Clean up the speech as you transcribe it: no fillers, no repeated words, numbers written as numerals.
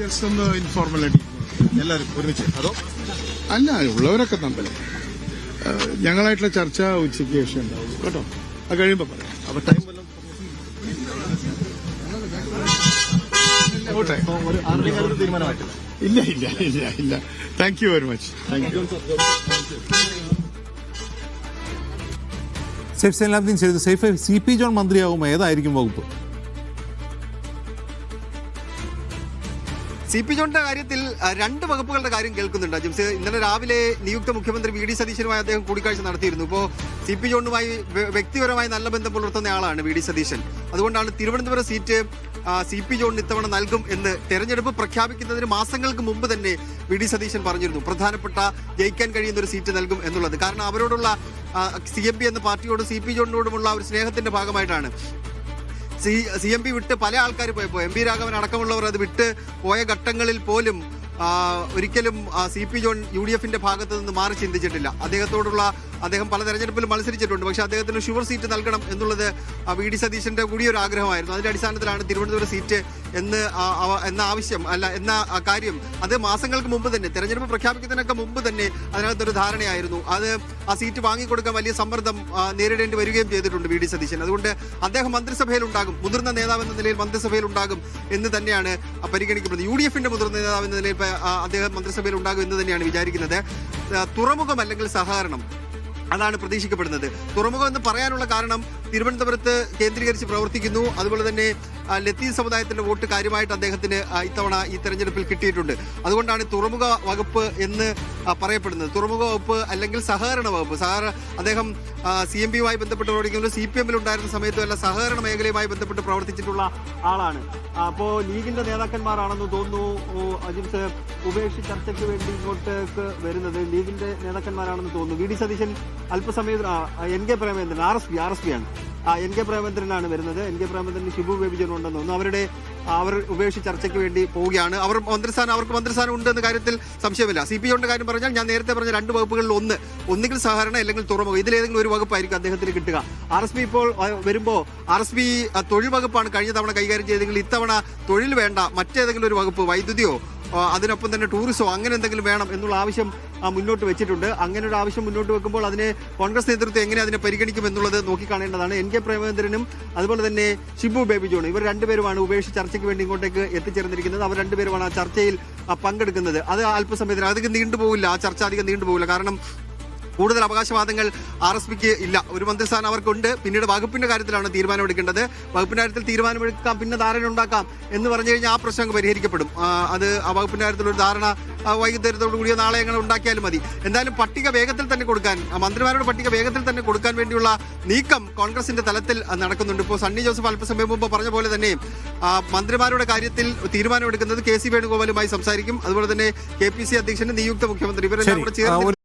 ഇൻഫോർമലായിട്ട് എല്ലാവരും ഒരുമിച്ച് അതോ അല്ല ഉള്ളവരൊക്കെ തമ്മിൽ ഞങ്ങളായിട്ടുള്ള ചർച്ച ഉച്ചയ്ക്ക് ശേഷം ഉണ്ടാവും കേട്ടോ. അത് കഴിയുമ്പോൾ പറയാം. അപ്പൊ ടൈം തീരുമാനമായിട്ടില്ല. ഇല്ല ഇല്ല ഇല്ല ഇല്ല. Thank you very much. Thank you. Saif Zainulabdeen ചെയ്തു. സെയ്ഫ്, CP ജോൺ മന്ത്രിയാകുമ്പോൾ ഏതായിരിക്കും വകുപ്പ്? CP ജോണിന്റെ കാര്യത്തിൽ രണ്ട് വകുപ്പുകളുടെ കാര്യം കേൾക്കുന്നുണ്ട്. ജെയിംസ്, ഇന്നലെ രാവിലെ നിയുക്ത മുഖ്യമന്ത്രി VD സതീശനുമായി അദ്ദേഹം കൂടിക്കാഴ്ച നടത്തിയിരുന്നു. ഇപ്പോൾ CP ജോണുമായി വ്യക്തിപരമായി നല്ല ബന്ധം പുലർത്തുന്ന ആളാണ് VD സതീശൻ. അതുകൊണ്ടാണ് തിരുവനന്തപുരം സീറ്റ് CP ജോണിന് ഇത്തവണ നൽകും എന്ന് തെരഞ്ഞെടുപ്പ് പ്രഖ്യാപിക്കുന്നതിന് മാസങ്ങൾക്ക് മുമ്പ് തന്നെ VD സതീശൻ പറഞ്ഞിരുന്നു. പ്രധാനപ്പെട്ട ജയിക്കാൻ കഴിയുന്ന ഒരു സീറ്റ് നൽകും എന്നുള്ളത്. കാരണം അവരോടുള്ള CMP എന്ന പാർട്ടിയോടും CP ജോണിനോടുമുള്ള ഒരു സ്നേഹത്തിന്റെ ഭാഗമായിട്ടാണ്. CMP വിട്ട് പല ആൾക്കാർ പോയപ്പോൾ MP രാഘവൻ അടക്കമുള്ളവർ അത് വിട്ട് പോയ ഘട്ടങ്ങളിൽ പോലും ഒരിക്കലും CP ജോൺ UDFന്റെ ഭാഗത്ത് നിന്ന് മാറി ചിന്തിച്ചിട്ടില്ല. അദ്ദേഹം പല തെരഞ്ഞെടുപ്പിലും മത്സരിച്ചിട്ടുണ്ട്. പക്ഷെ അദ്ദേഹത്തിന് ഷുവർ സീറ്റ് നൽകണം എന്നുള്ളത് VD സതീശന്റെ കൂടി ഒരു ആഗ്രഹമായിരുന്നു. അതിന്റെ അടിസ്ഥാനത്തിലാണ് തിരുവനന്തപുരം സീറ്റ് എന്ന ആവശ്യം എന്ന കാര്യം അത് മാസങ്ങൾക്ക് മുമ്പ് തന്നെ തെരഞ്ഞെടുപ്പ് പ്രഖ്യാപിക്കുന്നതിനൊക്കെ മുമ്പ് തന്നെ അതിനകത്തൊരു ധാരണയായിരുന്നു. അത് ആ സീറ്റ് വാങ്ങിക്കൊടുക്കാൻ വലിയ സമ്മർദ്ദം നേരിടേണ്ടി വരികയും ചെയ്തിട്ടുണ്ട് VD സതീശൻ. അതുകൊണ്ട് അദ്ദേഹം മന്ത്രിസഭയിൽ ഉണ്ടാകും, മുതിർന്ന നേതാവ് എന്ന നിലയിൽ മന്ത്രിസഭയിൽ ഉണ്ടാകും എന്ന് തന്നെയാണ് പരിഗണിക്കപ്പെടുന്നത്. UDFന്റെ മുതിർന്ന നേതാവ് എന്ന നിലയിൽ അദ്ദേഹം മന്ത്രിസഭയിൽ ഉണ്ടാകും എന്ന് തന്നെയാണ് വിചാരിക്കുന്നത്. തുറമുഖം അല്ലെങ്കിൽ സഹകരണം, അതാണ് പ്രതീക്ഷിക്കപ്പെടുന്നത്. തുറമുഖം എന്ന് പറയാനുള്ള കാരണം തിരുവനന്തപുരത്ത് കേന്ദ്രീകരിച്ച് പ്രവർത്തിക്കുന്നു. അതുപോലെ തന്നെ ലത്തീൻ സമുദായത്തിന്റെ വോട്ട് കാര്യമായിട്ട് അദ്ദേഹത്തിന് ഇത്തവണ ഈ തെരഞ്ഞെടുപ്പിൽ കിട്ടിയിട്ടുണ്ട്. അതുകൊണ്ടാണ് തുറമുഖ വകുപ്പ് എന്ന് പറയപ്പെടുന്നത്. തുറമുഖ വകുപ്പ് അല്ലെങ്കിൽ സഹകരണ വകുപ്പ്. അദ്ദേഹം CMP-യുമായി ബന്ധപ്പെട്ട് പ്രവർത്തിക്കുന്നത് CPM-ൽ ഉണ്ടായിരുന്ന സമയത്തും അല്ല, സഹകരണ മേഖലയുമായി ബന്ധപ്പെട്ട് പ്രവർത്തിച്ചിട്ടുള്ള ആളാണ്. അപ്പോൾ ലീഗിന്റെ നേതാക്കന്മാരാണെന്ന് തോന്നുന്നു അജിംസ് ഉപേക്ഷി ചർച്ചയ്ക്ക് വേണ്ടി ഇങ്ങോട്ടേക്ക് വരുന്നത്. ലീഗിന്റെ നേതാക്കന്മാരാണെന്ന് തോന്നുന്നു. VD Satheesan അല്പസമയത്ത് NK Premendran RSP ആണ്. NK പ്രേമേന്ദ്രനാണ് വരുന്നത്. NK പ്രേമേന്ദ്രൻ ഷിബു ബേബി ജോൺ ഉണ്ടെന്ന് തോന്നുന്നു. അവർ ഉപേക്ഷി ചർച്ചയ്ക്ക് വേണ്ടി പോവുകയാണ്. അവർക്ക് മന്ത്രിസ്ഥാനം ഉണ്ട് എന്ന കാര്യത്തിൽ സംശയമില്ല. CP ജോണിന്റെ കാര്യം പറഞ്ഞാൽ ഞാൻ നേരത്തെ പറഞ്ഞ രണ്ട് വകുപ്പുകളിൽ ഒന്നുകിൽ സഹകരണം അല്ലെങ്കിൽ തുറമുഖം, ഇതിലേതെങ്കിലും ഒരു വകുപ്പായിരിക്കും അദ്ദേഹത്തിന് കിട്ടുക. RSP ഇപ്പോൾ വരുമ്പോൾ RSP തൊഴിൽ വകുപ്പാണ് കഴിഞ്ഞ തവണ കൈകാര്യം ചെയ്തെങ്കിൽ ഇത്തവണ തൊഴിൽ വേണ്ട, മറ്റേതെങ്കിലും ഒരു വകുപ്പ്, വൈദ്യുതിയോ അതിനൊപ്പം തന്നെ ടൂറിസമോ അങ്ങനെ എന്തെങ്കിലും വേണം എന്നുള്ള ആവശ്യം മുന്നോട്ട് വെച്ചിട്ടുണ്ട്. അങ്ങനെ ഒരു ആവശ്യം മുന്നോട്ട് വെക്കുമ്പോൾ അതിനെ കോൺഗ്രസ് നേതൃത്വം എങ്ങനെ അതിനെ പരിഗണിക്കും എന്നുള്ളത് നോക്കിക്കാണേണ്ടതാണ്. NK പ്രേമേന്ദ്രനും അതുപോലെ തന്നെ ഷിബു ബേബി ജോണും ഇവർ രണ്ടുപേരുമാണ് ഉപേക്ഷി ചർച്ചയ്ക്ക് വേണ്ടി ഇങ്ങോട്ടേക്ക് എത്തിച്ചേർന്നിരിക്കുന്നത്. അവർ രണ്ടുപേരുമാണ് ആ ചർച്ചയിൽ പങ്കെടുക്കുന്നത്. അത് അല്പസമയത്തിന് അധികം നീണ്ടുപോകില്ല, ആ ചർച്ച അധികം നീണ്ടുപോകില്ല. കാരണം കൂടുതൽ അവകാശവാദങ്ങൾ RSPക്ക് ഇല്ല. ഒരു മന്ത്രിസ്ഥാനം അവർക്കുണ്ട്. പിന്നീട് വകുപ്പിന്റെ കാര്യത്തിലാണ് തീരുമാനമെടുക്കേണ്ടത്. വകുപ്പിന്റെ കാര്യത്തിൽ തീരുമാനമെടുക്കാം, പിന്നെ ധാരണ ഉണ്ടാക്കാം എന്ന് പറഞ്ഞു കഴിഞ്ഞാൽ ആ പ്രശ്നം പരിഹരിക്കപ്പെടും. അത് ആ വകുപ്പിന്റെ കാര്യത്തിൽ ഒരു ധാരണ വൈകുന്നേരത്തോടു കൂടിയ നാളെ അങ്ങനെ ഉണ്ടാക്കിയാലും മതി. എന്തായാലും പട്ടിക വേഗത്തിൽ തന്നെ കൊടുക്കാൻ, മന്ത്രിമാരുടെ പട്ടിക വേഗത്തിൽ തന്നെ കൊടുക്കാൻ വേണ്ടിയുള്ള നീക്കം കോൺഗ്രസിന്റെ തലത്തിൽ നടക്കുന്നുണ്ട്. ഇപ്പോൾ സണ്ണി ജോസഫ് അല്പസമയം മുമ്പ് പറഞ്ഞ പോലെ തന്നെ മന്ത്രിമാരുടെ കാര്യത്തിൽ തീരുമാനമെടുക്കുന്നത് KC വേണുഗോപാലുമായി സംസാരിക്കും. അതുപോലെ തന്നെ KPC അധ്യക്ഷന് നിയുക്ത മുഖ്യമന്ത്രി, ഇവരെല്ലാം കൂടെ ചേർന്ന്